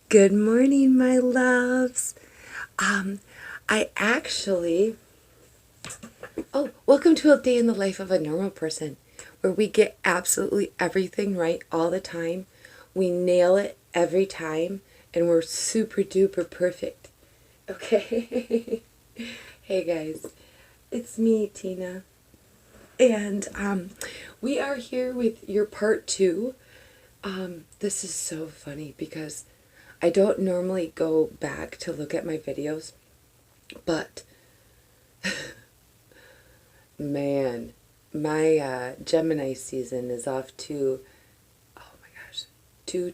Good morning, my loves. Um, I actually, welcome to a day in the life of a normal person where we get absolutely everything right all the time. We nail it every time, and we're super duper perfect. Okay? Hey guys, it's me, Tina. And we are here with your part two. This is so funny because I don't normally go back to look at my videos, but man, my Gemini season is off to, oh my gosh, two.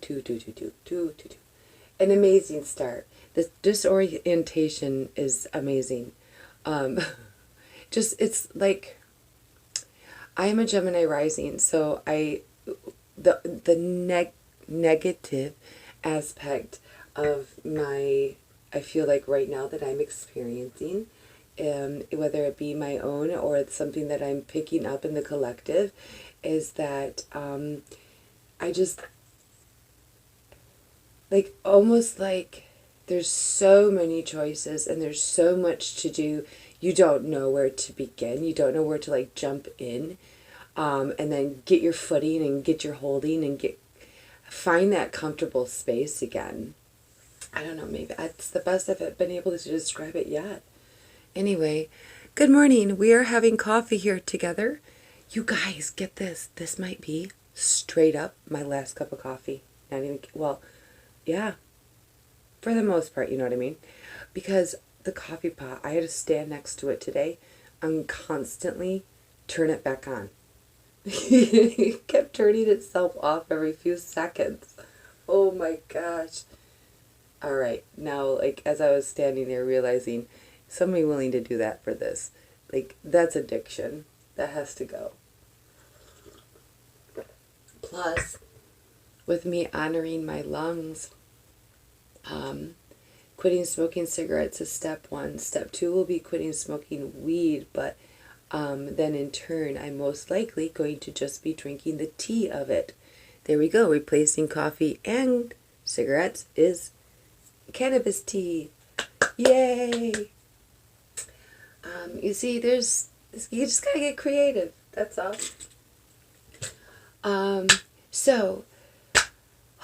An amazing start. This disorientation is amazing. Um, it's like I am a Gemini rising, so the negative aspect of my, I feel like right now that I'm experiencing, whether it be my own or it's something that I'm picking up in the collective, is that I just like almost like there's so many choices and there's so much to do. You don't know where to begin. You don't know where to like jump in, and then get your footing and get your holding and find that comfortable space again. I don't know, maybe that's the best I've been able to describe it yet. Anyway, good morning. We are having coffee here together. You guys, get this. This might be straight up my last cup of coffee. Not even, well, yeah, for the most part, you know what I mean? Because the coffee pot, I had to stand next to it today and constantly turn it back on. It kept turning itself off every few seconds. Oh my gosh. All right, now, like, as I was standing there realizing somebody willing to do that for this, like, that's addiction. That has to go. Plus, with me honoring my lungs, quitting smoking cigarettes is step one. Step two will be quitting smoking weed, but then in turn, I'm most likely going to just be drinking the tea of it. There we go. Replacing coffee and cigarettes is cannabis tea. Yay! You see, you just gotta get creative. That's all. So,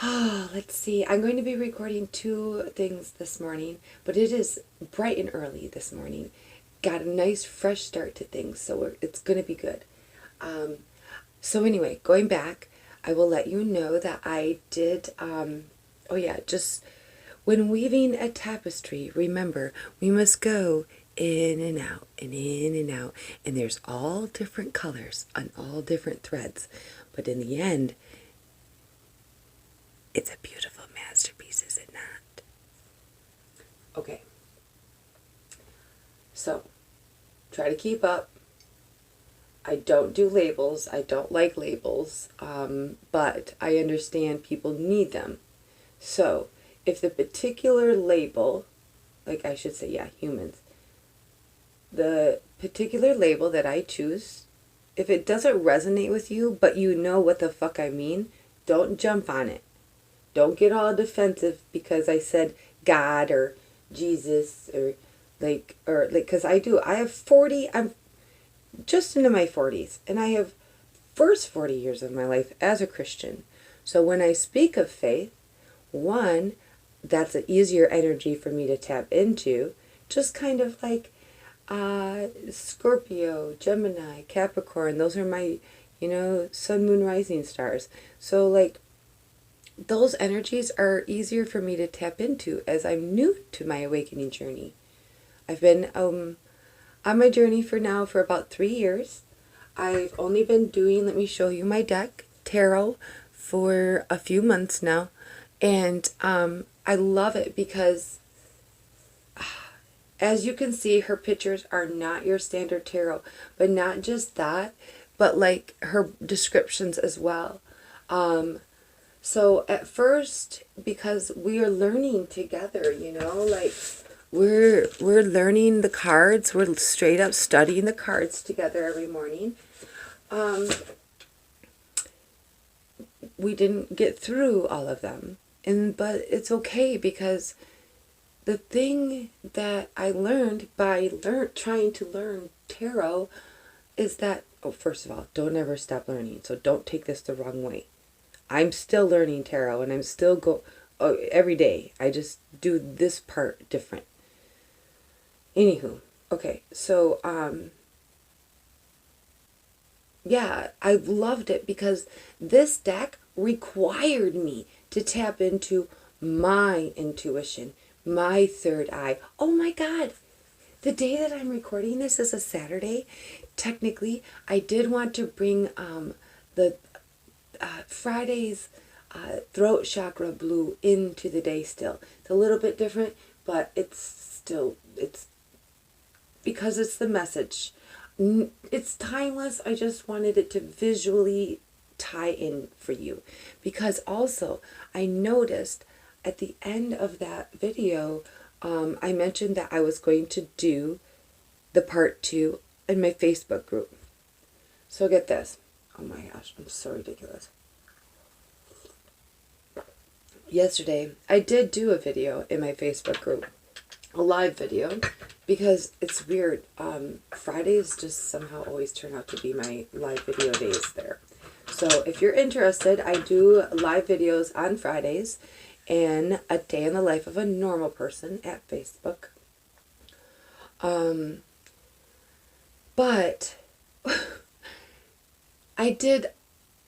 let's see. I'm going to be recording two things this morning, but it is bright and early this morning. Got a nice fresh start to things, so it's going to be good. So anyway, going back, I will let you know that I did, just when weaving a tapestry, remember, we must go in and out and in and out, and there's all different colors on all different threads, but in the end, it's a beautiful masterpiece, is it not? Okay, so try to keep up. I don't do labels. I don't like labels, but I understand people need them. So if the particular label, like I should say, yeah, humans, the particular label that I choose, if it doesn't resonate with you, but you know what the fuck I mean, don't jump on it. Don't get all defensive because I said God or Jesus or because I do. I have 40, I'm just into my 40s, and I have first 40 years of my life as a Christian. So when I speak of faith, one, that's an easier energy for me to tap into, just kind of like Scorpio, Gemini, Capricorn, those are my, sun, moon, rising stars. So like those energies are easier for me to tap into as I'm new to my awakening journey. I've been on my journey for about 3 years. I've only been doing, let me show you my deck, tarot, for a few months now. And I love it because, as you can see, her pictures are not your standard tarot. But not just that, but like her descriptions as well. So at first, because we are learning together, like we're learning the cards. We're straight up studying the cards together every morning. We didn't get through all of them But it's okay, because the thing that I learned by trying to learn tarot is that, oh, first of all, don't ever stop learning. So don't take this the wrong way. I'm still learning tarot, and I'm still every day. I just do this part different. Anywho, okay, so yeah, I loved it because this deck required me to tap into my intuition, my third eye. Oh my God. The day that I'm recording this is a Saturday. Technically, I did want to bring the Friday's throat chakra blue into the day still. It's a little bit different, but it's because it's the message. It's timeless. I just wanted it to visually tie in for you. Because also, I noticed at the end of that video, I mentioned that I was going to do the part 2 in my Facebook group. So get this. Oh my gosh, I'm so ridiculous. Yesterday, I did do a video in my Facebook group. A live video, because it's weird. Fridays just somehow always turn out to be my live video days there. So if you're interested, I do live videos on Fridays and a day in the life of a normal person at Facebook. But I did,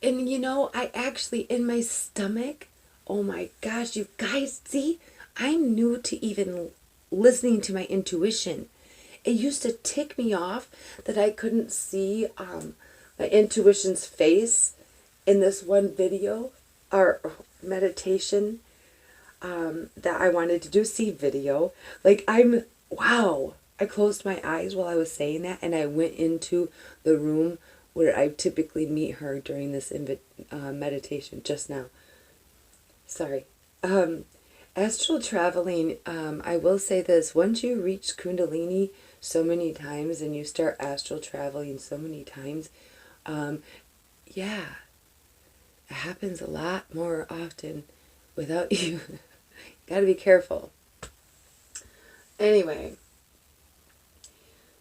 and I actually, in my stomach, oh my gosh, you guys, see, I'm new to even listening to my intuition. It used to tick me off that I couldn't see my intuition's face in this one video or meditation that I wanted to do. See video. Like, wow. I closed my eyes while I was saying that, and I went into the room where I typically meet her during this meditation just now. Sorry. Astral traveling, I will say this, once you reach Kundalini so many times and you start astral traveling so many times, yeah, it happens a lot more often without you. Gotta be careful. Anyway,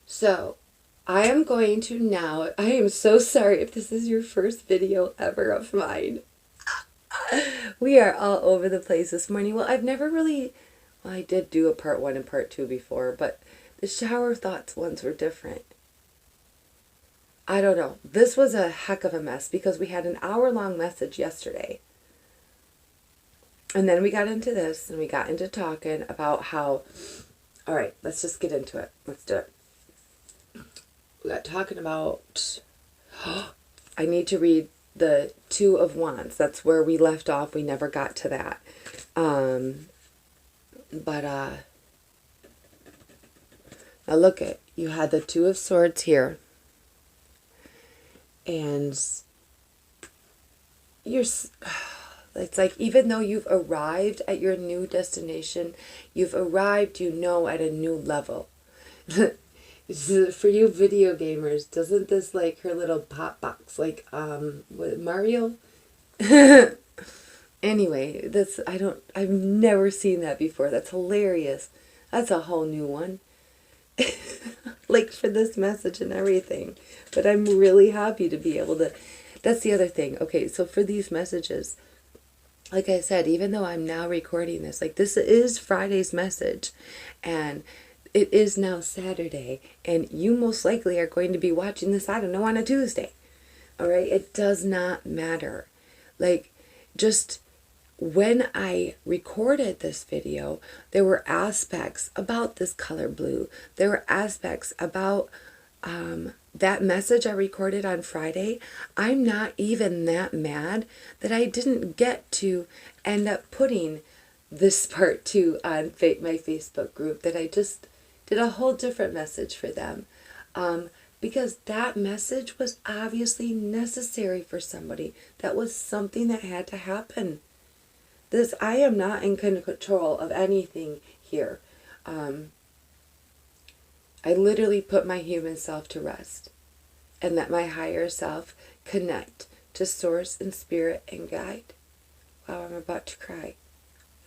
so I am going to now, I am so sorry if this is your first video ever of mine. We are all over the place this morning. Well, I've never really, well, I did do a part 1 and part 2 before, but the shower thoughts ones were different. I don't know. This was a heck of a mess because we had an hour-long message yesterday. And then we got into this, and we got into talking about how, all right, let's just get into it. Let's do it. We got talking about, I need to read the 2 of Wands. That's where we left off. We never got to that. Now look at, you had the 2 of Swords here. And it's like, even though you've arrived at your new destination, you've arrived, at a new level. For you video gamers, doesn't this like her little pop box, like what, Mario? Anyway, I've never seen that before. That's hilarious. That's a whole new one. Like for this message and everything. But I'm really happy to be able to, that's the other thing. Okay, so for these messages, like I said, even though I'm now recording this, like this is Friday's message, and it is now Saturday, and you most likely are going to be watching this, I don't know, on a Tuesday. All right? It does not matter. Like, just when I recorded this video, there were aspects about this color blue. There were aspects about that message I recorded on Friday. I'm not even that mad that I didn't get to end up putting this part 2 on my Facebook group, that I just did a whole different message for them. Because that message was obviously necessary for somebody. That was something that had to happen. I am not in control of anything here. I literally put my human self to rest and let my higher self connect to source and spirit and guide. Wow, I'm about to cry.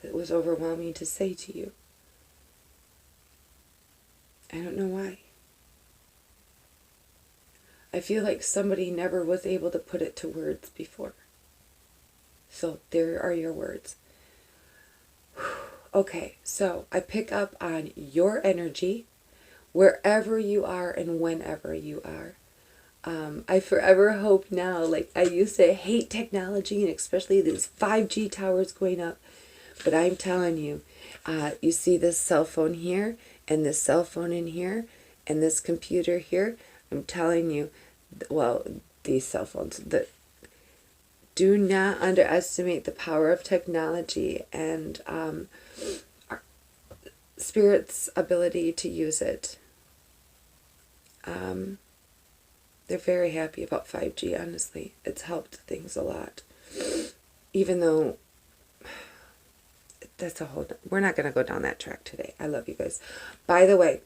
that was overwhelming to say to you. I don't know why. I feel like somebody never was able to put it to words before. So there are your words. Okay, so I pick up on your energy wherever you are and whenever you are. I forever hope now, like I used to hate technology and especially these 5G towers going up. But I'm telling you, you see this cell phone here and this cell phone in here and this computer here. I'm telling you, well, these cell phones, do not underestimate the power of technology and our Spirit's ability to use it. They're very happy about 5G, honestly. It's helped things a lot. Even though we're not going to go down that track today. I love you guys. By the way,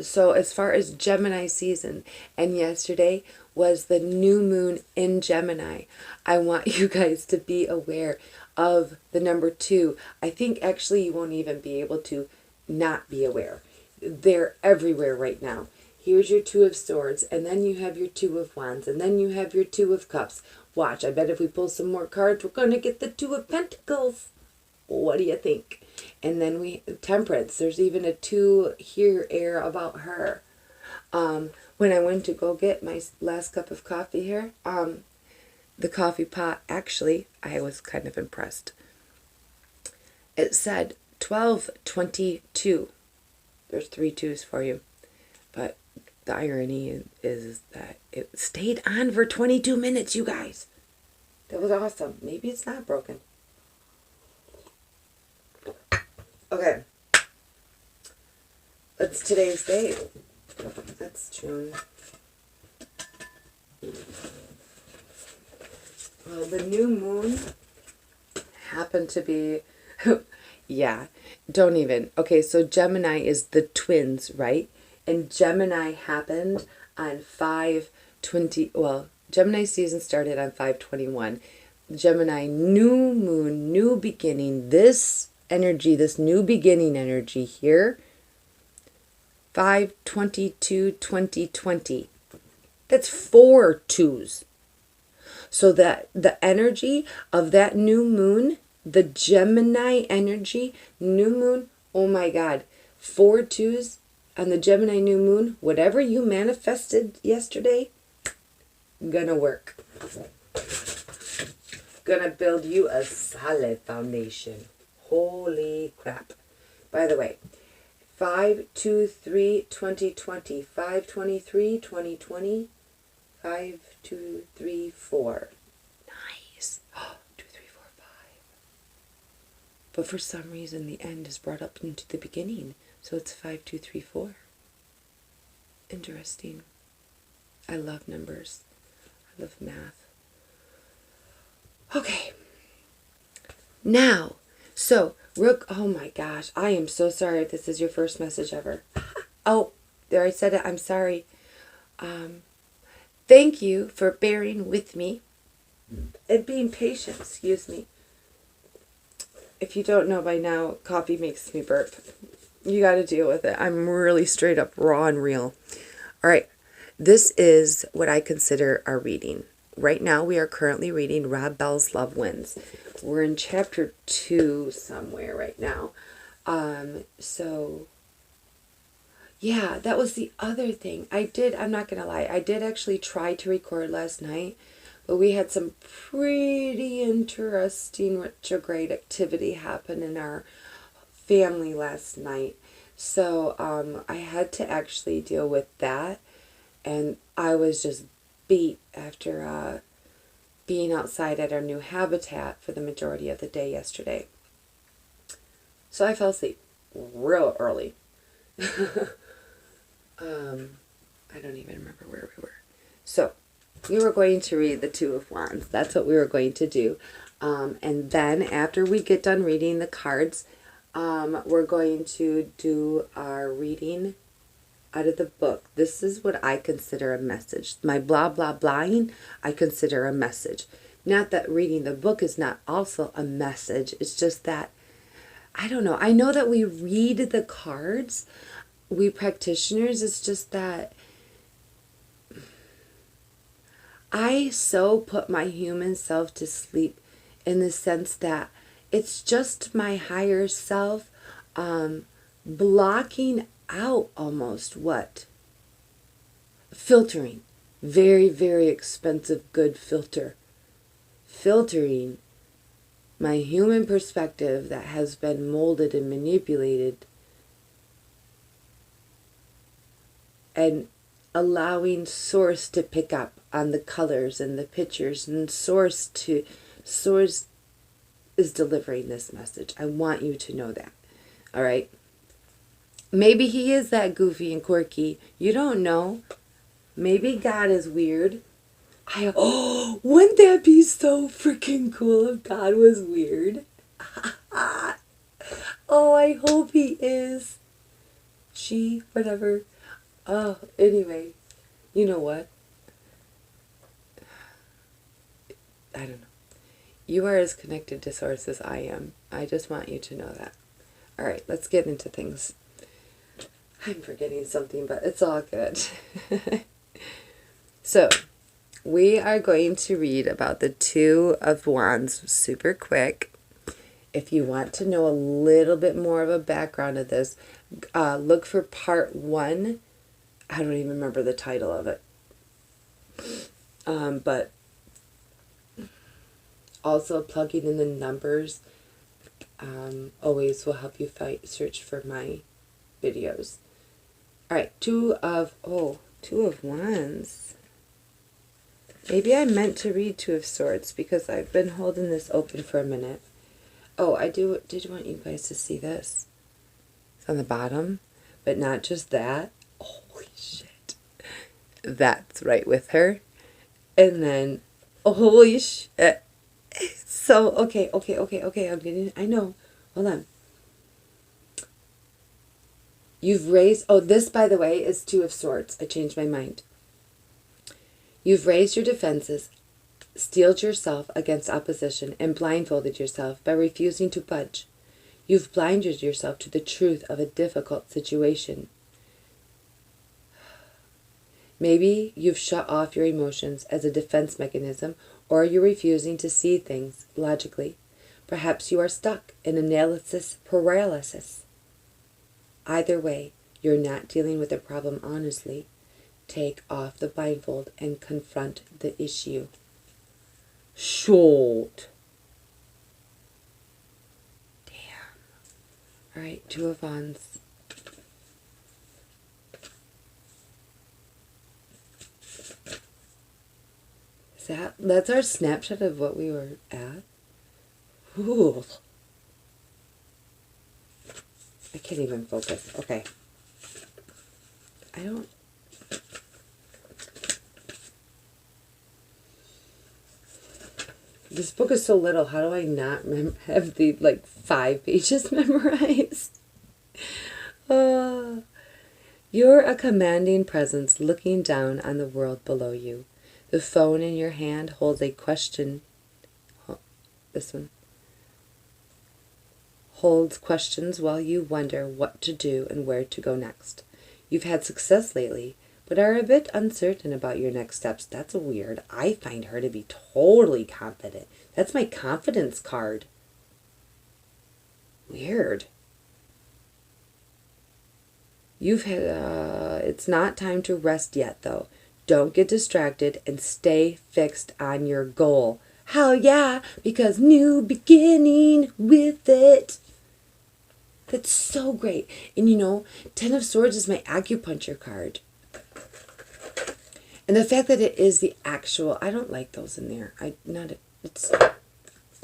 so as far as Gemini season, and yesterday was the new moon in Gemini, I want you guys to be aware of the number 2. I think actually you won't even be able to not be aware. They're everywhere right now. Here's your 2 of Swords, and then you have your 2 of Wands, and then you have your 2 of Cups. Watch, I bet if we pull some more cards, we're going to get the 2 of Pentacles. What do you think? And then Temperance. There's even a 2 here air about her. When I went to go get my last cup of coffee here, the coffee pot, actually, I was kind of impressed. It said 12:22. There's 3 2s for you. But the irony is that it stayed on for 22 minutes, you guys. That was awesome. Maybe it's not broken. Okay. That's today's date. That's June. Well, the new moon happened to be... yeah, don't even. Okay, so Gemini is the twins, right? And Gemini happened on 5/20... Well, Gemini season started on 5/21. Gemini new moon, new beginning. This energy, this new beginning energy here, 5/22/2020. That's 4 2s. So that the energy of that new moon, the Gemini energy, new moon, oh my God, 4 2s on the Gemini new moon, whatever you manifested yesterday, gonna work. Gonna build you a solid foundation. Holy crap. By the way, 5/23/2020, 5/23/2020, 5/2/3/4. Nice. 2, 3, 4, 5. But for some reason, the end is brought up into the beginning, so it's 5/2/3/4. Interesting. I love numbers. I love math. Okay. Now, so, Rook, oh my gosh, I am so sorry if this is your first message ever. Oh, there I said it, I'm sorry. Thank you for bearing with me and being patient, excuse me. If you don't know by now, coffee makes me burp. You got to deal with it. I'm really straight up raw and real. All right, this is what I consider our reading. Right now, we are currently reading Rob Bell's Love Wins. We're in chapter 2 somewhere right now. So, yeah, that was the other thing. I'm not going to lie, I did actually try to record last night, but we had some pretty interesting retrograde activity happen in our family last night. So, I had to actually deal with that, and I was just beat after being outside at our new habitat for the majority of the day yesterday. So I fell asleep real early. I don't even remember where we were. So we were going to read the 2 of Wands. That's what we were going to do. And then after we get done reading the cards, we're going to do our reading out of the book. This is what I consider a message. My blah, blah, blahing, I consider a message. Not that reading the book is not also a message. It's just that, I don't know. I know that we read the cards, we practitioners. It's just that I so put my human self to sleep in the sense that it's just my higher self blocking out almost what? Filtering. Very, very expensive, good filter. Filtering my human perspective that has been molded and manipulated, and allowing source to pick up on the colors and the pictures, and source is delivering this message. I want you to know that. All right? Maybe he is that goofy and quirky. You don't know. Maybe God is weird. Wouldn't that be so freaking cool if God was weird? Oh, I hope he is. She, whatever. Oh, anyway. You know what? I don't know. You are as connected to Source as I am. I just want you to know that. All right, let's get into things. I'm forgetting something, but it's all good. So, we are going to read about the Two of Wands super quick. If you want to know a little bit more of a background of this, look for part 1. I don't even remember the title of it. But also plugging in the numbers always will help you search for my videos. All right, Two of Wands. Maybe I meant to read Two of Swords because I've been holding this open for a minute. Oh, I did want you guys to see this. It's on the bottom, but not just that. Holy shit. That's right with her. And then, holy shit. So, okay. I know. Hold on. You've raised, this, by the way, is Two of Swords. I changed my mind. You've raised your defenses, steeled yourself against opposition, and blindfolded yourself by refusing to budge. You've blinded yourself to the truth of a difficult situation. Maybe you've shut off your emotions as a defense mechanism, or you're refusing to see things logically. Perhaps you are stuck in analysis paralysis. Either way, you're not dealing with the problem honestly. Take off the blindfold and confront the issue. Short. Damn. All right, Two of Wands. That's our snapshot of what we were at. Ooh. I can't even focus. Okay. This book is so little. How do I not have the 5 pages memorized? You're a commanding presence looking down on the world below you. The phone in your hand holds a question. This one holds questions while you wonder what to do and where to go next. You've had success lately, but are a bit uncertain about your next steps. That's weird. I find her to be totally confident. That's my confidence card. Weird. You've had, it's not time to rest yet, though. Don't get distracted and stay fixed on your goal. Hell yeah, because new beginning with it. That's so great. And Ten of Swords is my acupuncture card. And the fact that it is the actual, I don't like those in there. I don't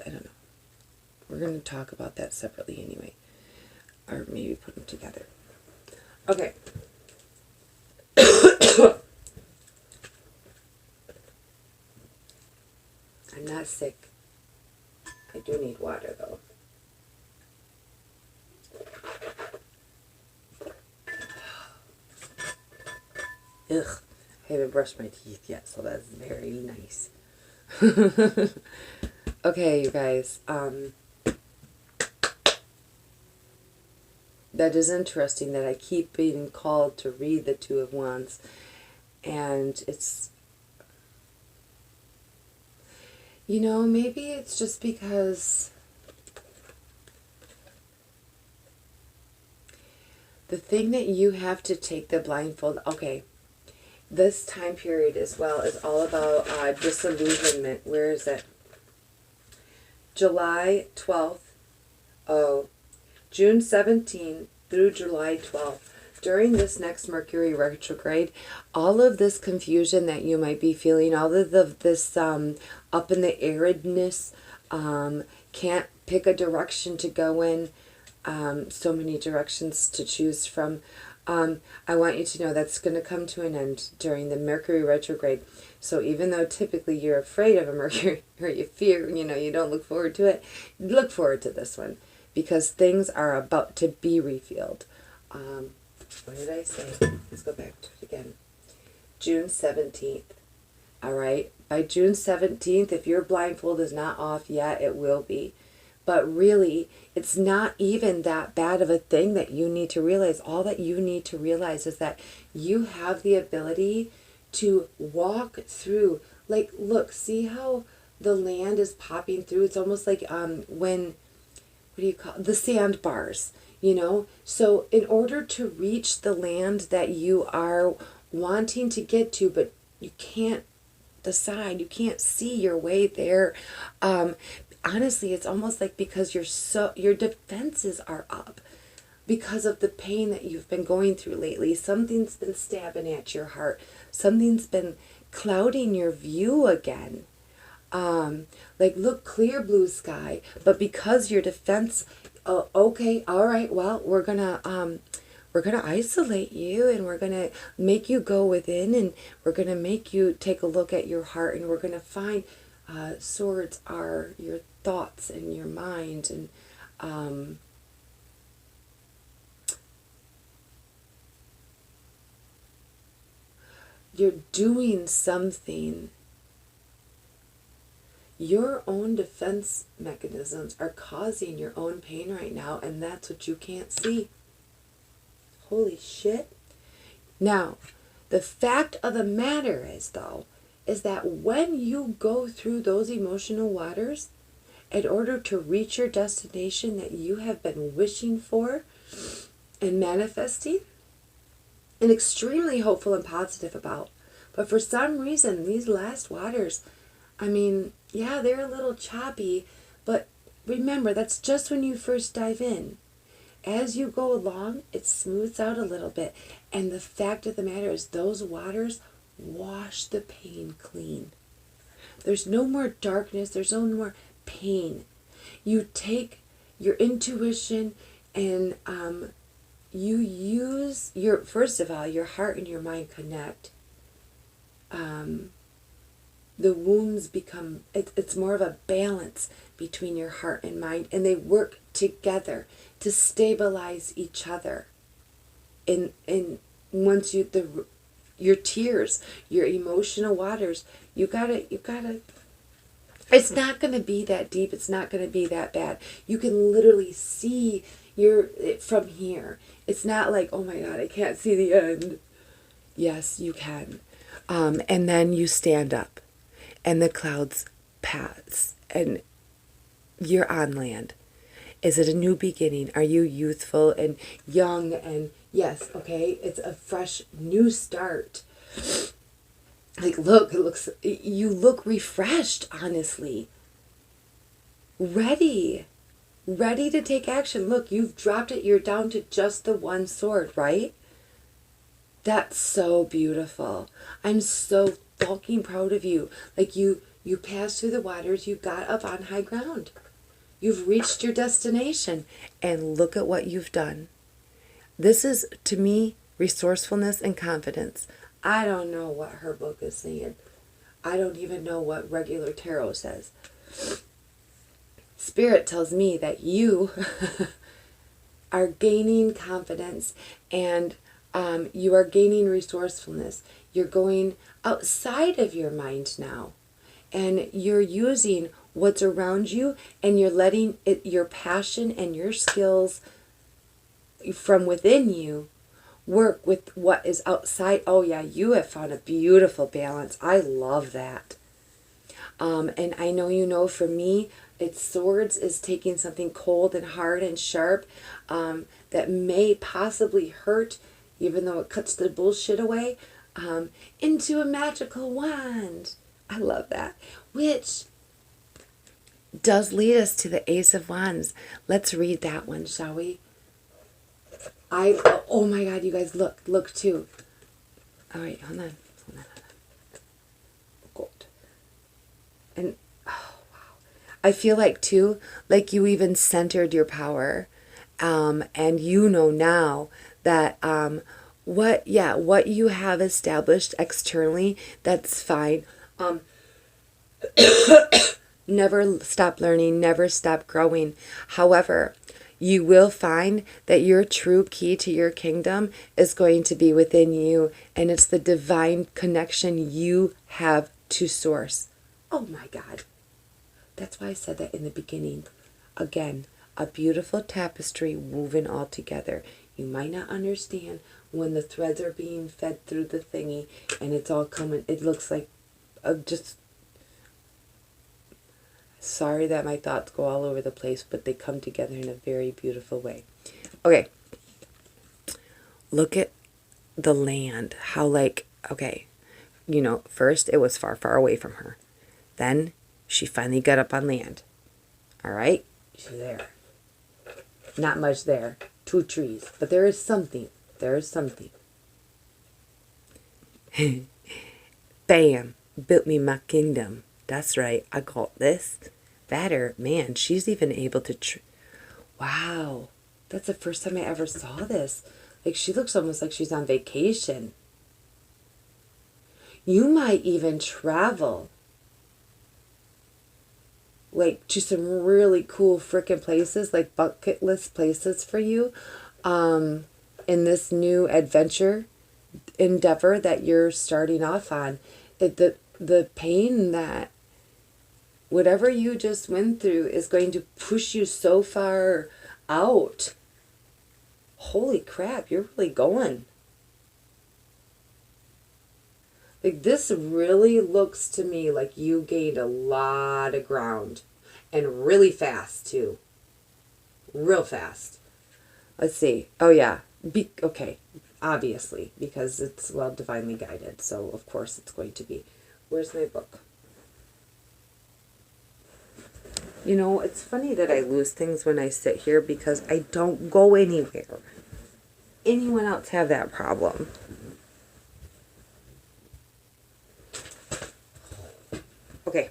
know. We're going to talk about that separately anyway. Or maybe put them together. Okay. I'm not sick. I do need water though. Ugh. I haven't brushed my teeth yet, so that's very nice. Okay, you guys. That is interesting that I keep being called to read the Two of Wands. And it's, maybe it's just because the thing that you have to take the blindfold, okay, this time period as well is all about disillusionment. Where is it? July 12th. Oh, June 17th through July 12th. During this next Mercury retrograde, all of this confusion that you might be feeling, all of this up in the airedness, can't pick a direction to go in, so many directions to choose from. I want you to know that's going to come to an end during the Mercury retrograde. So even though typically you're afraid of a Mercury, or you fear, you don't look forward to it, look forward to this one, because things are about to be revealed. What did I say? Let's go back to it again. June 17th. All right? By June 17th, if your blindfold is not off yet, it will be. But really, it's not even that bad of a thing that you need to realize. All that you need to realize is that you have the ability to walk through. Like, look, see how the land is popping through? It's almost like when, what do you call it? The sandbars, So in order to reach the land that you are wanting to get to, but you can't decide, you can't see your way there, honestly, it's almost like because your defenses are up because of the pain that you've been going through lately. Something's been stabbing at your heart. Something's been clouding your view again. Like, look, clear blue sky, but because your defense, okay, all right, well, we're gonna isolate you, and we're gonna make you go within, and we're gonna make you take a look at your heart, and we're gonna find swords are your thoughts and your mind, and you're doing something. Your own defense mechanisms are causing your own pain right now, and that's what you can't see. Holy shit. Now, the fact of the matter is, though, is that when you go through those emotional waters, in order to reach your destination that you have been wishing for and manifesting, and extremely hopeful and positive about, but for some reason, these last waters, yeah, they're a little choppy, but remember, that's just when you first dive in. As you go along, it smooths out a little bit. And the fact of the matter is, those waters wash the pain clean. There's no more darkness. There's no more pain. You take your intuition and you use first of all, your heart and your mind connect. The wounds become, it's more of a balance between your heart and mind, and they work together to stabilize each other. And once your tears, your emotional waters, you gotta, it's not going to be that deep, it's not going to be that bad. You can literally see from here. It's not like, oh my God, I can't see the end. Yes, you can. And then you stand up, and the clouds pass, and you're on land. Is it a new beginning? Are you youthful and young? And yes, okay, it's a fresh new start. Like, look, you look refreshed, honestly. Ready to take action. Look, you've dropped it. You're down to just the one sword, right? That's so beautiful. I'm so fucking proud of you. Like, you passed through the waters. You got up on high ground. You've reached your destination. And look at what you've done. This is, to me, resourcefulness and confidence. I don't know what her book is saying. I don't even know what regular tarot says. Spirit tells me that you are gaining confidence, and you are gaining resourcefulness. You're going outside of your mind now. and you're using what's around you, and you're letting it, your passion and your skills from within you work with what is outside. Oh yeah, you have found a beautiful balance. I love that. And I know, you know, for me, it's swords is taking something cold and hard and sharp, that may possibly hurt, even though it cuts the bullshit away, into a magical wand. I love that. Which does lead us to the Ace of Wands. Let's read that one, shall we? Oh my God, you guys, look too. All right, hold on. Gold. And, oh wow. I feel like too, like you even centered your power. And you know now that, what you have established externally, that's fine. Never stop learning, never stop growing. However, you will find that your true key to your kingdom is going to be within you, and it's the divine connection you have to source. Oh my God. That's why I said that in the beginning. Again, a beautiful tapestry woven all together. You might not understand when the threads are being fed through the thingy and it's all coming. It looks like just... Sorry that my thoughts go all over the place, but they come together in a very beautiful way. Okay. Look at the land. How, like, okay, you know, first it was far, far away from her. Then she finally got up on land. All right? She's there. Not much there. 2 trees. But there is something. There is something. Bam. Built me my kingdom. That's right. I got this. Better. Man, she's even able to... Wow. That's the first time I ever saw this. Like, she looks almost like she's on vacation. You might even travel, like, to some really cool freaking places, like bucket list places for you, in this new adventure endeavor that you're starting off on. The pain that whatever you just went through is going to push you so far out. Holy crap, you're really going. Like, this really looks to me like you gained a lot of ground. And really fast, too. Real fast. Let's see. Oh, yeah. Okay. Obviously. Because it's, well, divinely guided. So, of course, it's going to be. Where's my book? You know, it's funny that I lose things when I sit here because I don't go anywhere. Anyone else have that problem? Okay.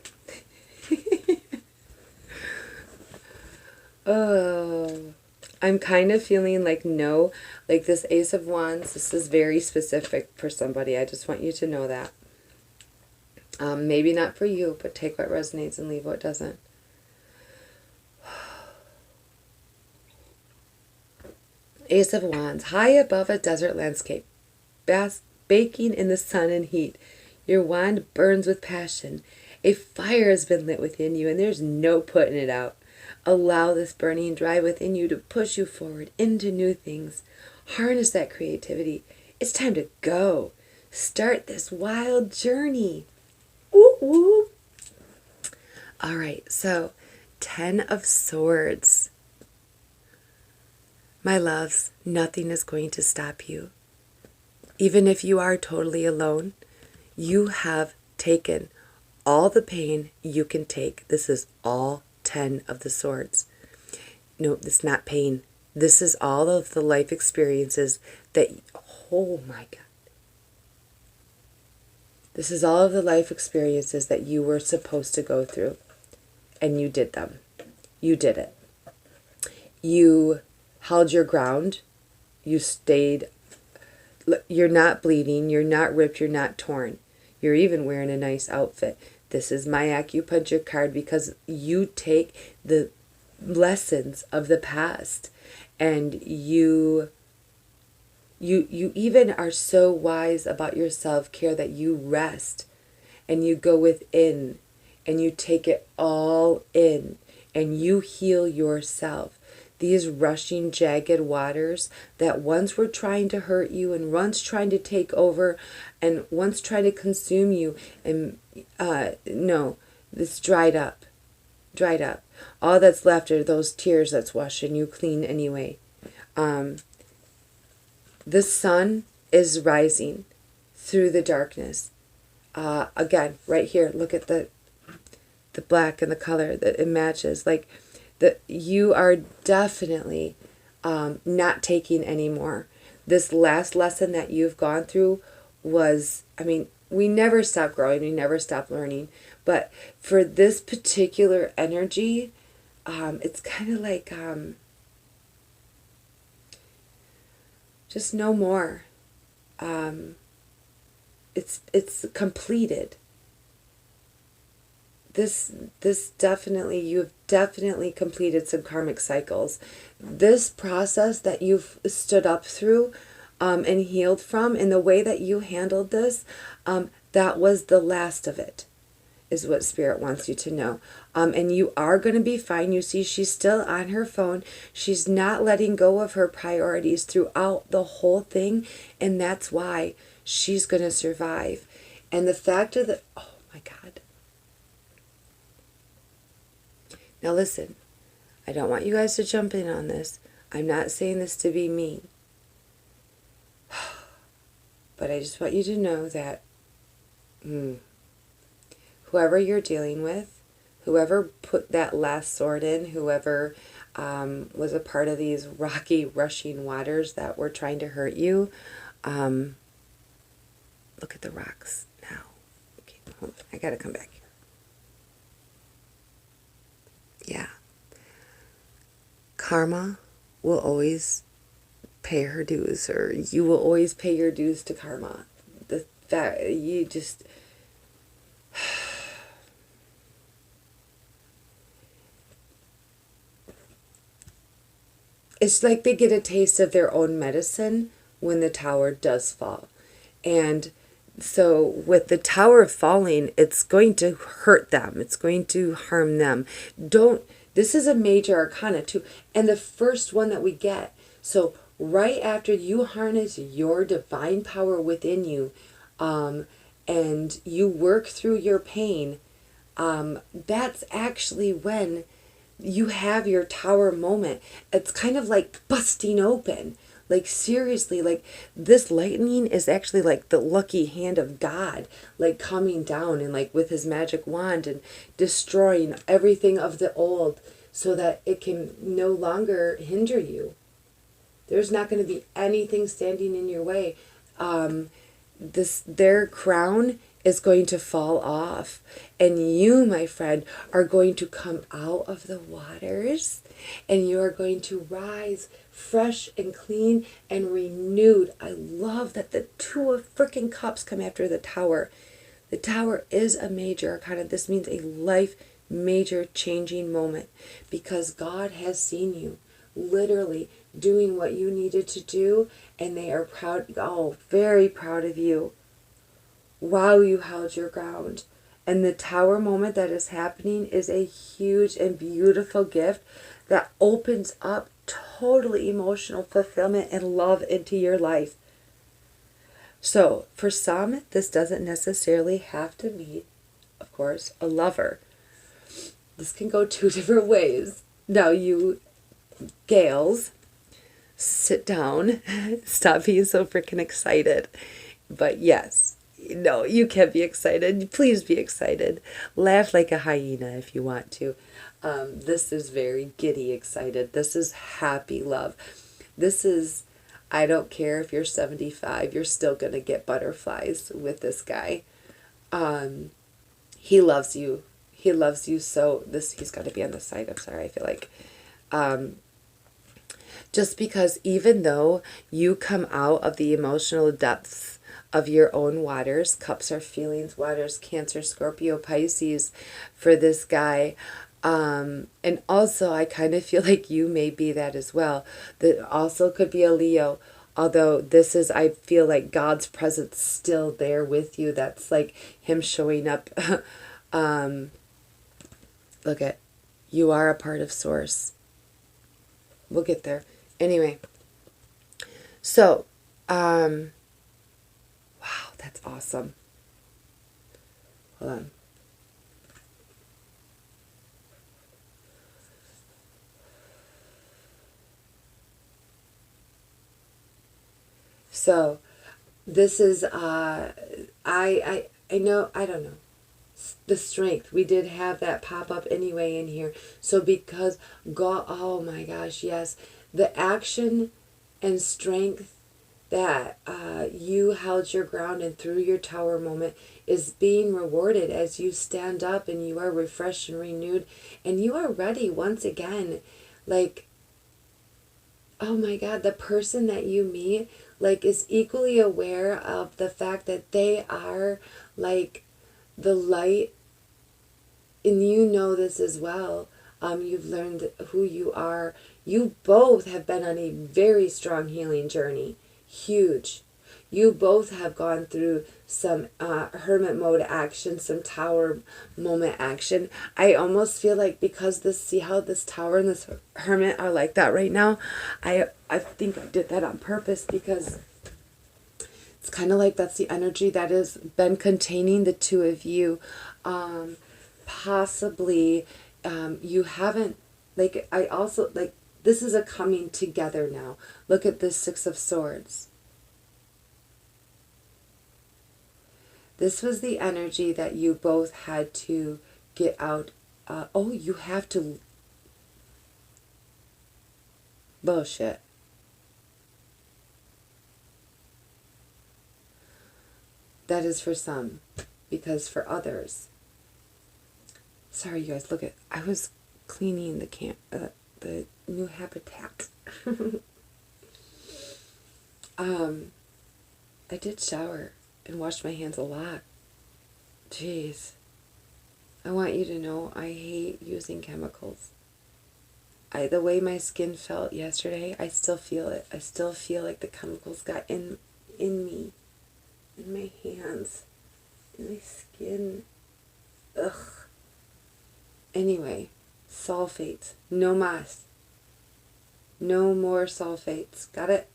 I'm kind of feeling like no, like this Ace of Wands, this is very specific for somebody. I just want you to know that. Maybe not for you, but take what resonates and leave what doesn't. Ace of Wands, high above a desert landscape, baking in the sun and heat. Your wand burns with passion. A fire has been lit within you, and there's no putting it out. Allow this burning drive within you to push you forward into new things. Harness that creativity. It's time to go. Start this wild journey. Ooh, ooh. All right, so 10 of Swords. My loves, nothing is going to stop you. Even if you are totally alone, you have taken all the pain you can take. This is all 10 of the Swords. No, it's not pain. This is all of the life experiences that, oh my God. This is all of the life experiences that you were supposed to go through. And you did them. You did it. You held your ground. You stayed. You're not bleeding. You're not ripped. You're not torn. You're even wearing a nice outfit. This is my acupuncture card because you take the lessons of the past and you even are so wise about your self-care that you rest and you go within and you take it all in and you heal yourself. These rushing, jagged waters that once were trying to hurt you and once trying to take over and once trying to consume you, and no, this dried up. Dried up. All that's left are those tears that's washing you clean anyway. The sun is rising through the darkness. Again, right here, look at the black and the color that it matches. Like, you are definitely not taking any more. This last lesson that you've gone through was, I mean, we never stop growing, we never stop learning. But for this particular energy, it's kind of like just no more. It's completed. This definitely, you've definitely completed some karmic cycles. This process that you've stood up through and healed from, and the way that you handled this, that was the last of it, is what Spirit wants you to know. And you are going to be fine. You see, she's still on her phone. She's not letting go of her priorities throughout the whole thing, and that's why she's going to survive. And the fact of the, oh my God. Now listen, I don't want you guys to jump in on this. I'm not saying this to be mean. But I just want you to know that whoever you're dealing with, whoever put that last sword in, whoever was a part of these rocky, rushing waters that were trying to hurt you, look at the rocks now. Okay, hold on. I got to come back here. Yeah. Karma will always pay her dues, or you will always pay your dues to karma. The fact you just it's like they get a taste of their own medicine when the tower does fall. And so with the tower falling, it's going to hurt them. It's going to harm them. This is a major arcana too. And the first one that we get. So right after you harness your divine power within you, and you work through your pain, that's actually when you have your tower moment. It's kind of like busting open. Like, seriously, like, this lightning is actually like the lucky hand of God, like coming down and like with his magic wand and destroying everything of the old so that it can no longer hinder you. There's not going to be anything standing in your way. Their crown is going to fall off, and you, my friend, are going to come out of the waters, and you are going to rise fresh and clean and renewed. I love that the two of freaking cups come after the tower. The tower is a major arcana. This means a life major changing moment, because God has seen you literally doing what you needed to do, and they are proud, very proud of you. Wow, you held your ground. And the tower moment that is happening is a huge and beautiful gift that opens up totally emotional fulfillment and love into your life. So for some, this doesn't necessarily have to be, of course, a lover. This can go two different ways. Now, you gals, sit down. Stop being so freaking excited. But yes, no, you can be excited. Please be excited. Laugh like a hyena if you want to. This is very giddy excited. This is happy love. This is, I don't care if you're 75, you're still going to get butterflies with this guy. He loves you. He loves you so. He's got to be on the side. I'm sorry. I feel like just because even though you come out of the emotional depths of your own waters, cups are feelings, waters, Cancer, Scorpio, Pisces, for this guy. And also, I kind of feel like you may be that as well. That also could be a Leo. Although this is, I feel like God's presence still there with you. That's like him showing up Look at, you are a part of Source. We'll get there. Anyway, so, wow, that's awesome. Hold on. So, this is, I know, I don't know. The strength. We did have that pop up anyway in here. So because God, oh my gosh, yes. The action and strength that you held your ground and through your tower moment is being rewarded as you stand up and you are refreshed and renewed and you are ready once again. Like, oh my God, the person that you meet, like, is equally aware of the fact that they are, like, the light, and you know this as well. You've learned who you are. You both have been on a very strong healing journey. Huge. You both have gone through some hermit mode action, some tower moment action. I almost feel like because this, see how this tower and this hermit are like that right now? I think I did that on purpose because it's kind of like that's the energy that has been containing the two of you. Possibly you haven't, like, I also, like, this is a coming together now. Look at this Six of Swords. This was the energy that you both had to get out. Oh, you have to. Bullshit. That is for some, because for others. Sorry, you guys. Look at. I was cleaning the new habitat. I did shower and washed my hands a lot. Jeez. I want you to know I hate using chemicals. The way my skin felt yesterday, I still feel it. I still feel like the chemicals got in me, in my hands, in my skin. Ugh. Anyway, sulfates. No más. No more sulfates. Got it?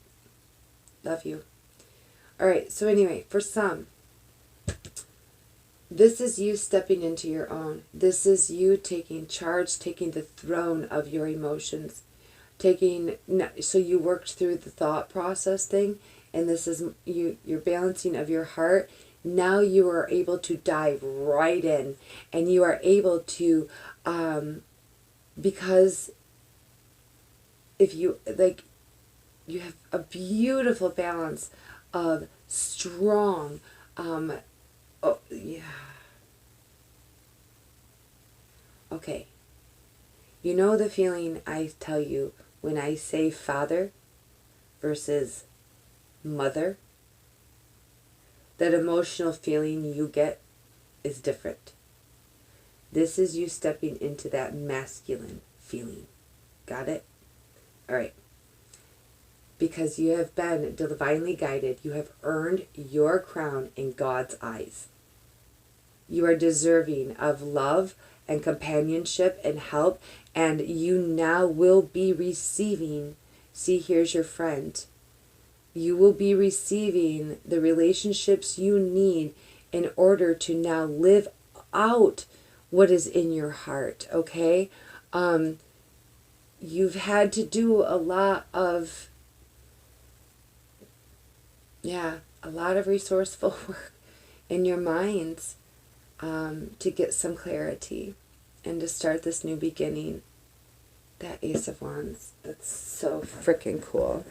Love you. Alright, so anyway, for some, this is you stepping into your own. This is you taking charge, taking the throne of your emotions. So you worked through the thought process thing, and this is your balancing of your heart. Now you are able to dive right in, and you are able to, because if you, like, you have a beautiful balance of strong, oh, yeah. Okay. You know the feeling I tell you when I say father versus mother? That emotional feeling you get is different. This is you stepping into that masculine feeling. Got it? All right. Because you have been divinely guided, you have earned your crown in God's eyes. You are deserving of love and companionship and help, and you now will be receiving. See, here's your friend. You will be receiving the relationships you need in order to now live out what is in your heart, okay? You've had to do a lot of resourceful work in your minds to get some clarity and to start this new beginning. That Ace of Wands, that's so freaking cool.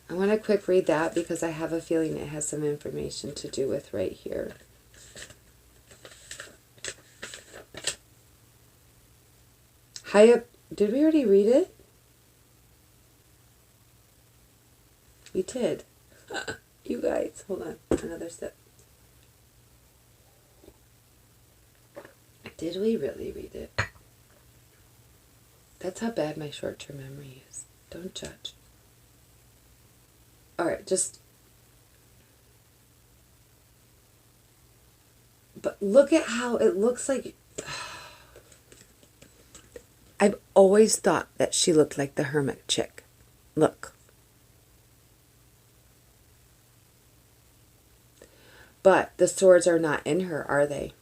I want to quick read that because I have a feeling it has some information to do with right here. High up, did we already read it? We did. You guys, hold on. Another sip. Did we really read it? That's how bad my short-term memory is. Don't judge. Alright, but look at how it looks like I've always thought that she looked like the hermit chick. Look. But the swords are not in her, are they?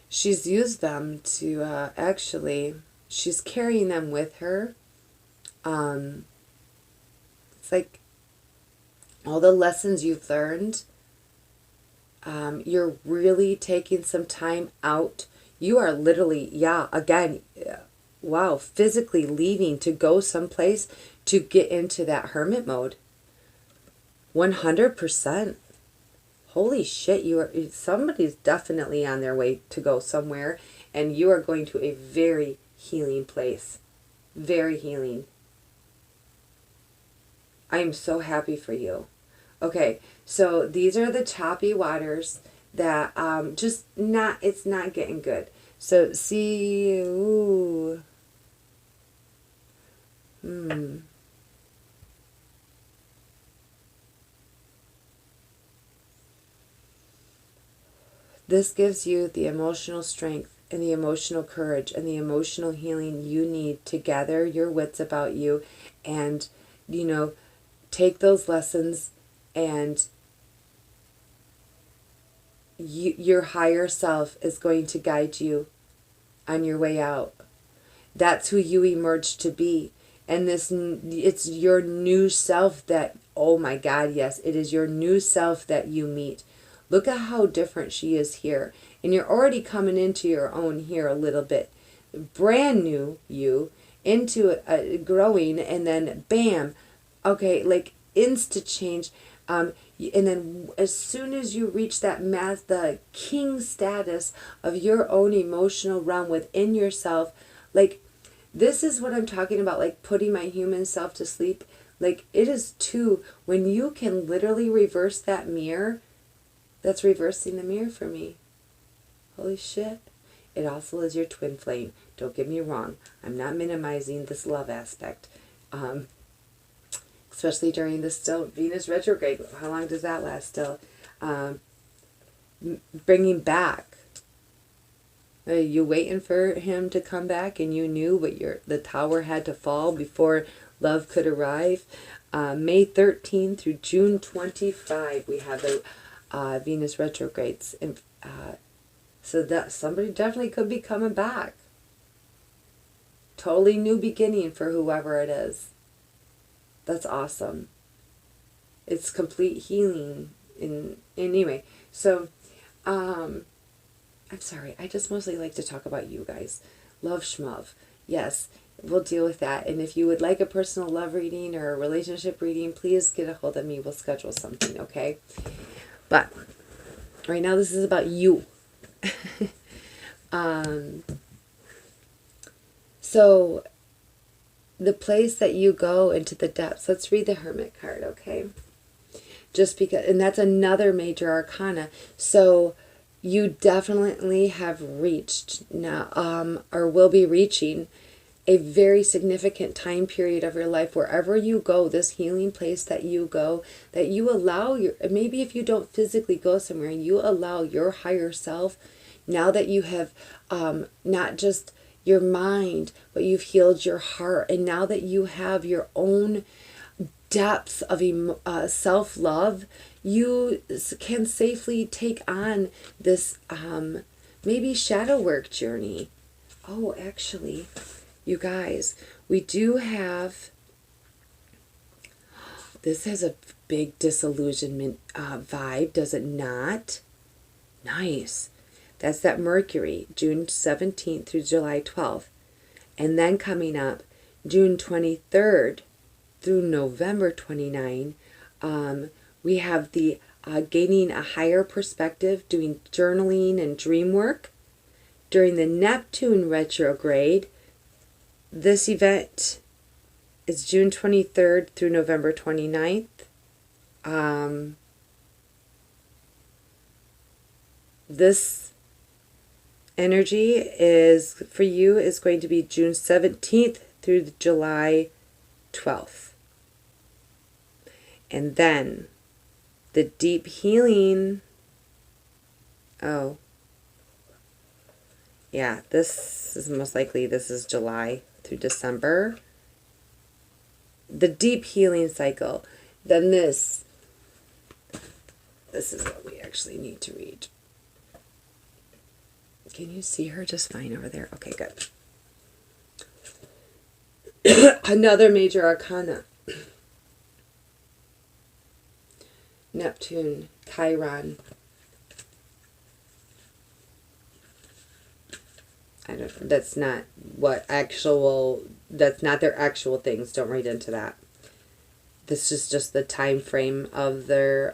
She's used them to actually, she's carrying them with her. It's like all the lessons you've learned, you're really taking some time out. You are literally, wow, physically leaving to go someplace to get into that hermit mode. 100%. Holy shit, somebody's definitely on their way to go somewhere, and you are going to a very healing place. Very healing. I am so happy for you. Okay, so these are the choppy waters that it's not getting good. So see, ooh. This gives you the emotional strength and the emotional courage and the emotional healing you need to gather your wits about you and, take those lessons, and your higher self is going to guide you on your way out. That's who you emerge to be. And it's your new self that, oh my God, yes, it is your new self that you meet. Look at how different she is here. And you're already coming into your own here a little bit. Brand new you, into growing, and then bam, okay, like insta change. And then as soon as you reach the king status of your own emotional realm within yourself, like this is what I'm talking about, like putting my human self to sleep. Like it is too, when you can literally reverse that mirror, that's reversing the mirror for me. Holy shit. It also is your twin flame. Don't get me wrong. I'm not minimizing this love aspect. Especially during this still Venus retrograde. How long does that last still? Bringing back. Are you waiting for him to come back and you knew the tower had to fall before love could arrive? May 13 through June 25 we have the Venus retrogrades. And, so that somebody definitely could be coming back. Totally new beginning for whoever it is. That's awesome. It's complete healing. Anyway, so I'm sorry. I just mostly like to talk about you guys. Love schmuv. Yes, we'll deal with that. And if you would like a personal love reading or a relationship reading, please get a hold of me. We'll schedule something, okay? But right now this is about you. So the place that you go into the depths, let's read the Hermit card, okay? Just because, and that's another major arcana. So you definitely have reached now, or will be reaching a very significant time period of your life. Wherever you go, this healing place that you go, that you allow maybe if you don't physically go somewhere, you allow your higher self, now that you have not just your mind, but you've healed your heart, and now that you have your own depths of self-love, you can safely take on this maybe shadow work journey. Oh, actually, you guys, we do have, this has a big disillusionment vibe, does it not? Nice. That's that Mercury, June 17th through July 12th. And then coming up, June 23rd through November 29, we have the gaining a higher perspective, doing journaling and dream work. During the Neptune retrograde, this event is June 23rd through November 29th. This energy is for you is going to be June 17th through July 12th. And then The deep healing. Oh. Yeah, this is most likely, this is July through December. The deep healing cycle. Then this is what we actually need to read. Can you see her just fine over there? Okay, good. Another major arcana. Neptune, Chiron. I don't. That's not their actual things. Don't read into that. This is just the time frame of their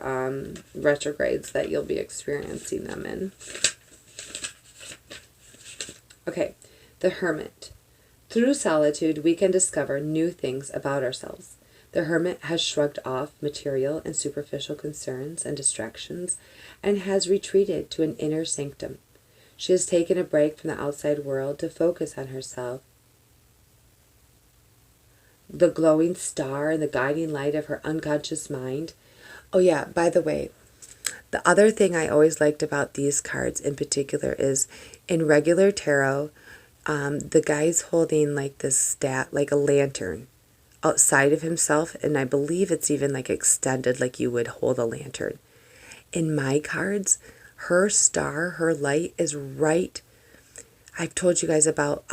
retrogrades that you'll be experiencing them in. Okay, the Hermit. Through solitude, we can discover new things about ourselves. The Hermit has shrugged off material and superficial concerns and distractions and has retreated to an inner sanctum. She has taken a break from the outside world to focus on herself. The glowing star and the guiding light of her unconscious mind. Oh yeah, by the way, the other thing I always liked about these cards in particular is in regular tarot, the guy's holding like this like a lantern outside of himself, and I believe it's even like extended like you would hold a lantern. In my cards, her star, her light is right. I've told you guys about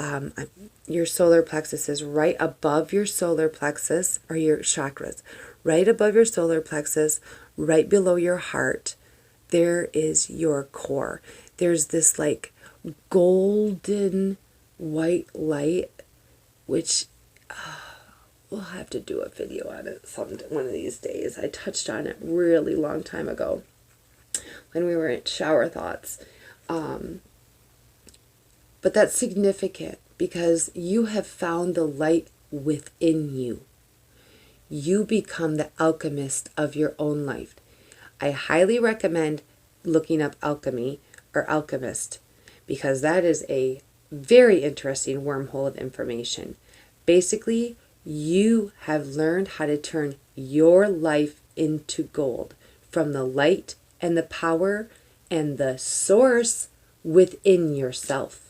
your solar plexus is right above your solar plexus, or your chakras. Right above your solar plexus, right below your heart, there is your core. There's this like golden white light, which we'll have to do a video on it one of these days. I touched on it really long time ago when we were at Shower Thoughts. But that's significant because you have found the light within you. You become the alchemist of your own life. I highly recommend looking up alchemy or alchemist, because that is a very interesting wormhole of information. Basically, you have learned how to turn your life into gold from the light and the power and the source within yourself.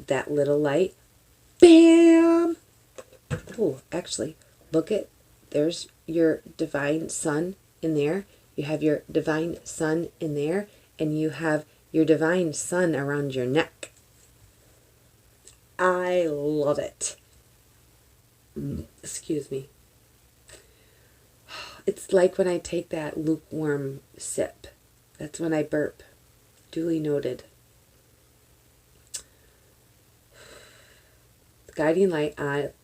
That little light, bam! Oh, actually, there's your divine sun in there. You have your divine sun in there, and you have your divine sun around your neck. I love it. Excuse me. It's like when I take that lukewarm sip. That's when I burp. Duly noted. Guiding light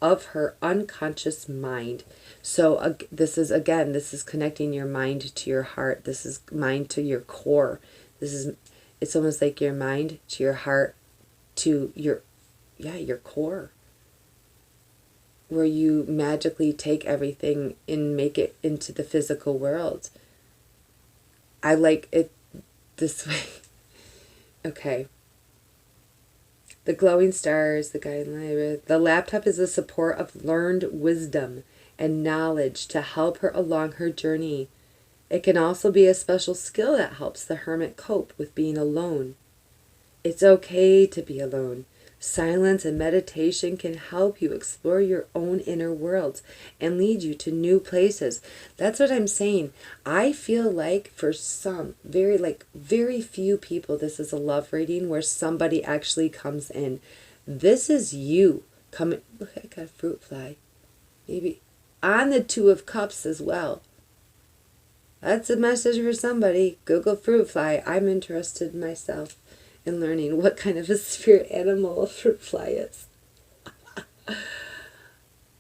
of her unconscious mind. So this is connecting your mind to your heart. This is mind to your core. It's almost like your mind to your heart, to your core, where you magically take everything and make it into the physical world. I like it this way. Okay. The glowing stars, the guiding light. The laptop is a support of learned wisdom and knowledge to help her along her journey. It can also be a special skill that helps the hermit cope with being alone. It's okay to be alone. Silence and meditation can help you explore your own inner worlds and lead you to new places. That's what I'm saying. I feel like for some, very few people, this is a love reading where somebody actually comes in. This is you coming. Look, I got a fruit fly. Maybe on the Two of Cups as well. That's a message for somebody. Google fruit fly. I'm interested myself in learning what kind of a spirit animal a fruit fly is. Oh,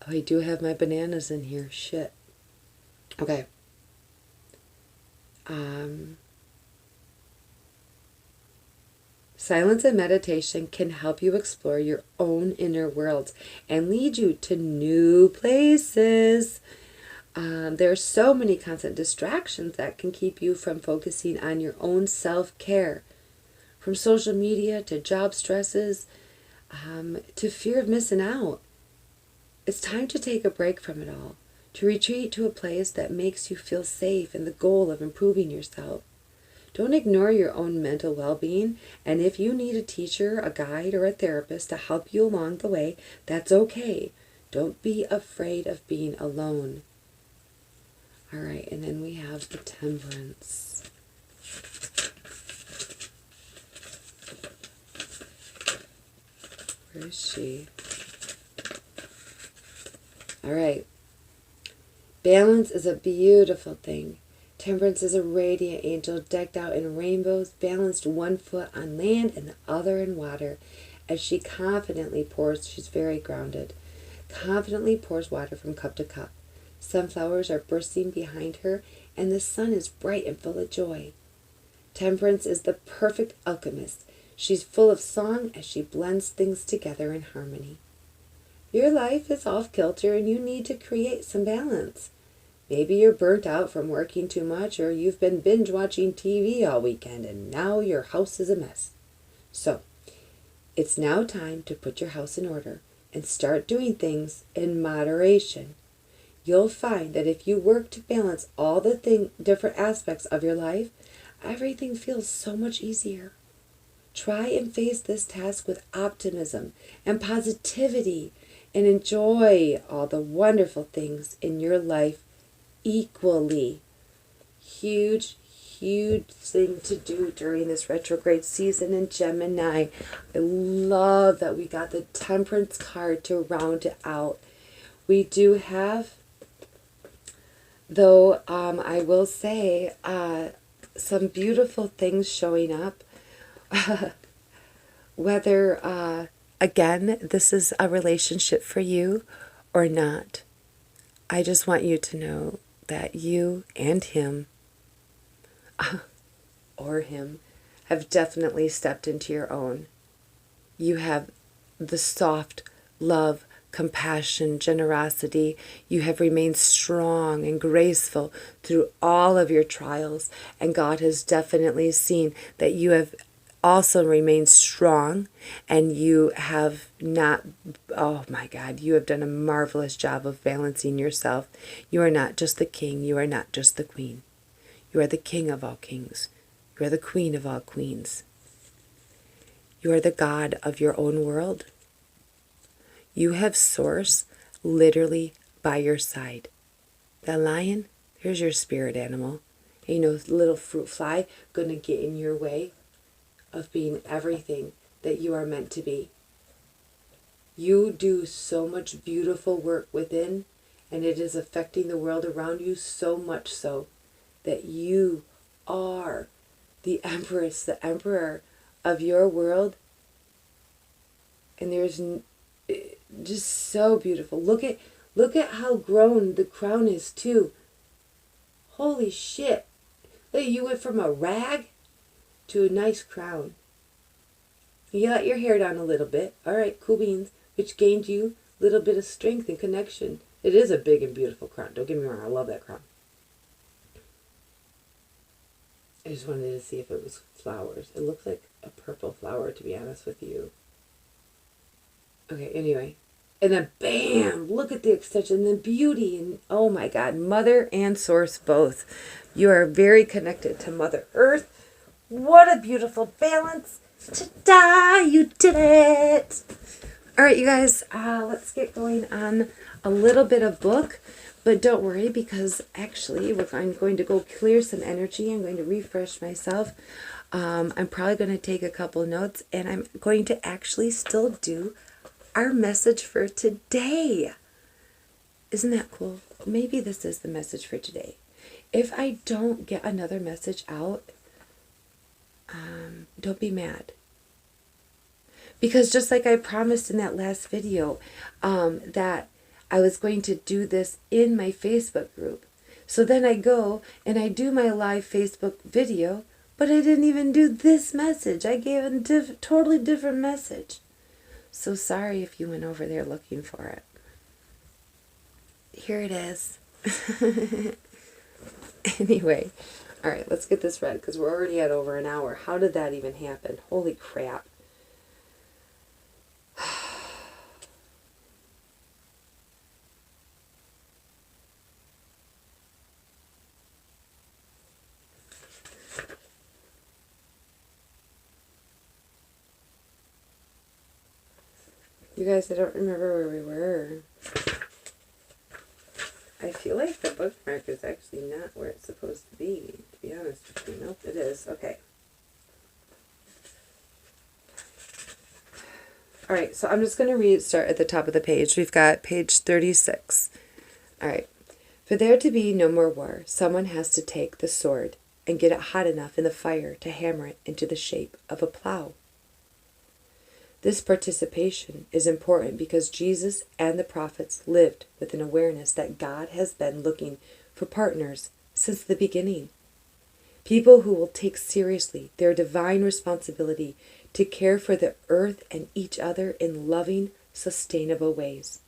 I do have my bananas in here. Shit. Okay. Silence and meditation can help you explore your own inner worlds and lead you to new places. There are so many constant distractions that can keep you from focusing on your own self-care. From social media to job stresses, to fear of missing out. It's time to take a break from it all, to retreat to a place that makes you feel safe in the goal of improving yourself. Don't ignore your own mental well-being, and if you need a teacher, a guide, or a therapist to help you along the way, that's okay. Don't be afraid of being alone. All right, and then we have the Temperance. Where is she? All right. Balance is a beautiful thing. Temperance is a radiant angel decked out in rainbows, balanced one foot on land and the other in water. As she confidently pours, she's very grounded, confidently pours water from cup to cup. Sunflowers are bursting behind her, and the sun is bright and full of joy. Temperance is the perfect alchemist. She's full of song as she blends things together in harmony. Your life is off kilter and you need to create some balance. Maybe you're burnt out from working too much, or you've been binge watching TV all weekend and now your house is a mess. So, it's now time to put your house in order and start doing things in moderation. You'll find that if you work to balance all the different aspects of your life, everything feels so much easier. Try and face this task with optimism and positivity and enjoy all the wonderful things in your life equally. Huge thing to do during this retrograde season in Gemini. I love that we got the Temperance card to round it out. We do have, though, I will say, some beautiful things showing up. Whether, again, this is a relationship for you or not, I just want you to know that you and him, or him, have definitely stepped into your own. You have the soft love, compassion, generosity. You have remained strong and graceful through all of your trials, and God has definitely seen that you have also remained strong, and you have not, oh my God, you have done a marvelous job of balancing yourself. You are not just the king, you are not just the queen. You are the king of all kings. You are the queen of all queens. You are the God of your own world. You have Source literally by your side. The lion, there's your spirit animal. And little fruit fly gonna get in your way of being everything that you are meant to be. You do so much beautiful work within, and it is affecting the world around you so much so that you are the empress, the emperor of your world. And there's just so beautiful. Look at how grown the crown is too. Holy shit. Look, you went from a rag to a nice crown. You let your hair down a little bit. All right, cool beans. Which gained you a little bit of strength and connection. It is a big and beautiful crown. Don't get me wrong. I love that crown. I just wanted to see if it was flowers. It looks like a purple flower, to be honest with you. Okay, anyway. And then bam! Look at the extension, the beauty. And oh my God, Mother and Source both. You are very connected to Mother Earth. What a beautiful balance. Ta-da! You did it! All right, you guys, let's get going on a little bit of book. But don't worry, because actually I'm going to go clear some energy. I'm going to refresh myself. I'm probably going to take a couple notes, and I'm going to actually still do our message for today. Isn't that cool? Maybe this is the message for today. If I don't get another message out, don't be mad. Because just like I promised in that last video, that I was going to do this in my Facebook group. So then I go and I do my live Facebook video, but I didn't even do this message. I gave a totally different message. So sorry if you went over there looking for it. Here it is. Anyway, all right, let's get this read because we're already at over an hour. How did that even happen? Holy crap. You guys, I don't remember where we were. I feel like the bookmark is actually not where it's supposed to be honest with you. Nope, it is. Okay. All right, so I'm just going to start at the top of the page. We've got page 36. All right. For there to be no more war, someone has to take the sword and get it hot enough in the fire to hammer it into the shape of a plow. This participation is important because Jesus and the prophets lived with an awareness that God has been looking for partners since the beginning. People who will take seriously their divine responsibility to care for the earth and each other in loving, sustainable ways.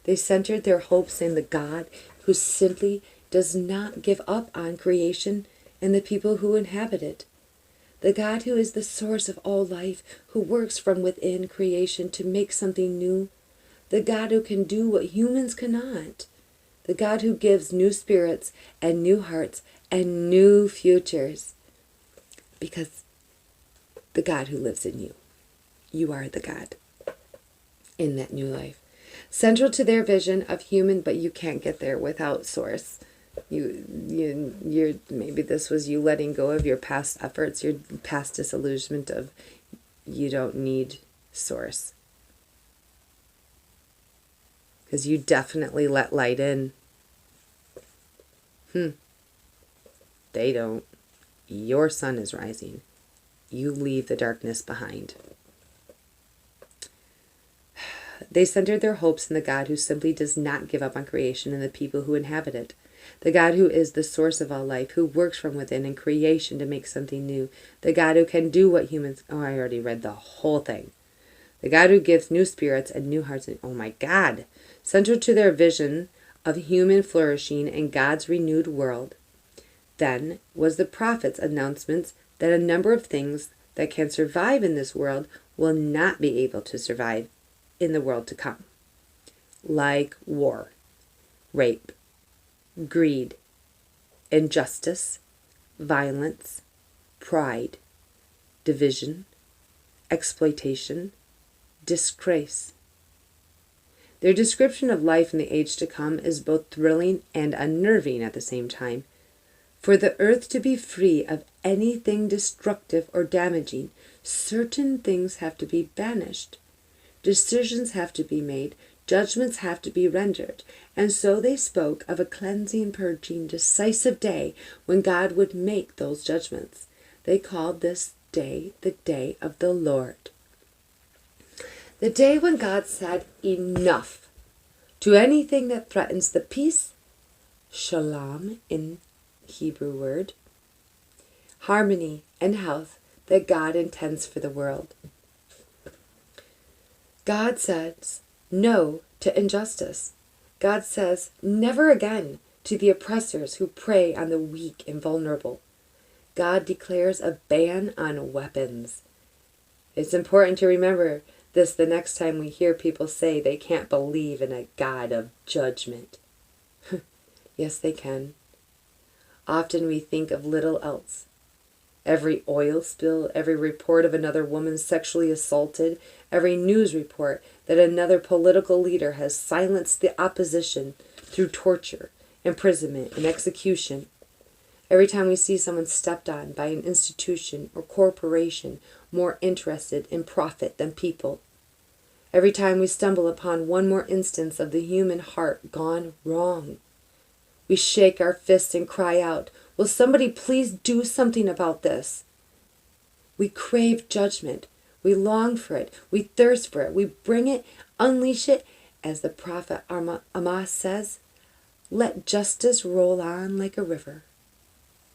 They centered their hopes in the God who simply does not give up on creation and the people who inhabit it. The God who is the source of all life, who works from within creation to make something new. The God who can do what humans cannot. The God who gives new spirits and new hearts and new futures. Because the God who lives in you. You are the God in that new life. Central to their vision of human, but you can't get there without source. You're maybe this was you letting go of your past efforts, your past disillusionment of you don't need source. Because you definitely let light in. They don't. Your sun is rising. You leave the darkness behind. They centered their hopes in the God who simply does not give up on creation and the people who inhabit it. The God who is the source of all life, who works from within in creation to make something new. The God who can do what humans... Oh, I already read the whole thing. The God who gives new spirits and new hearts. Oh my God. Central to their vision of human flourishing in God's renewed world. Then was the prophet's announcements that a number of things that can survive in this world will not be able to survive in the world to come. Like war, rape, greed, injustice, violence, pride, division, exploitation, disgrace. Their description of life in the age to come is both thrilling and unnerving at the same time. For the earth to be free of anything destructive or damaging, certain things have to be banished. Decisions have to be made, judgments have to be rendered, and so they spoke of a cleansing, purging, decisive day when God would make those judgments. They called this day the day of the Lord. The day when God said enough to anything that threatens the peace, shalom in Hebrew word, harmony and health that God intends for the world. God says no to injustice. God says never again to the oppressors who prey on the weak and vulnerable. God declares a ban on weapons. It's important to remember this the next time we hear people say they can't believe in a God of judgment. Yes, they can. Often we think of little else. Every oil spill, every report of another woman sexually assaulted, every news report that another political leader has silenced the opposition through torture, imprisonment, and execution. Every time we see someone stepped on by an institution or corporation more interested in profit than people. Every time we stumble upon one more instance of the human heart gone wrong. We shake our fists and cry out, "Will somebody please do something about this?" We crave judgment. We long for it. We thirst for it. We bring it, unleash it. As the prophet Amos says, let justice roll on like a river.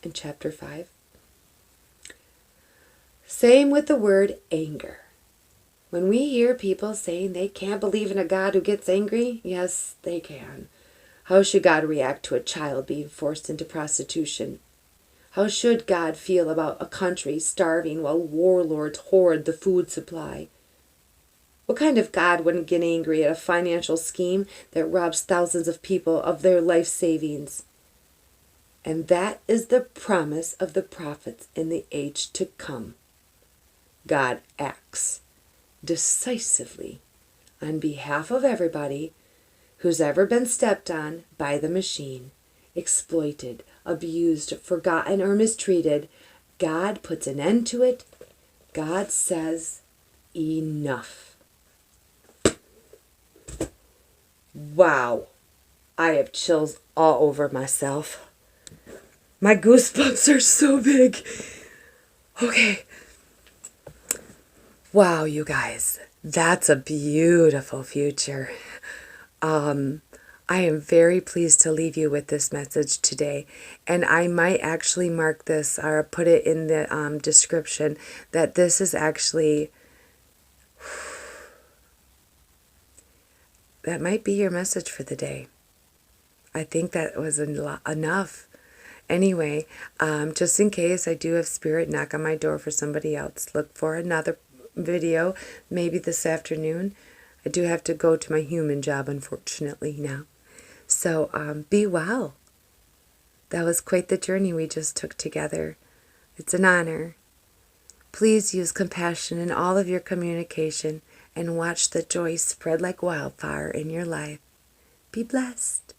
In chapter 5. Same with the word anger. When we hear people saying they can't believe in a God who gets angry, yes, they can. How should God react to a child being forced into prostitution? How should God feel about a country starving while warlords hoard the food supply? What kind of God wouldn't get angry at a financial scheme that robs thousands of people of their life savings? And that is the promise of the prophets in the age to come. God acts decisively on behalf of everybody who's ever been stepped on by the machine, exploited, abused, forgotten, or mistreated. God puts an end to it. God says, enough. Wow. I have chills all over myself. My goosebumps are so big. Okay. Wow, you guys. That's a beautiful future. I am very pleased to leave you with this message today. And I might actually mark this or put it in the description that this is actually, that might be your message for the day. I think that was enough. Anyway, just in case I do have spirit knock on my door for somebody else, look for another video, maybe this afternoon. I do have to go to my human job, unfortunately, now. So be well. That was quite the journey we just took together. It's an honor. Please use compassion in all of your communication and watch the joy spread like wildfire in your life. Be blessed.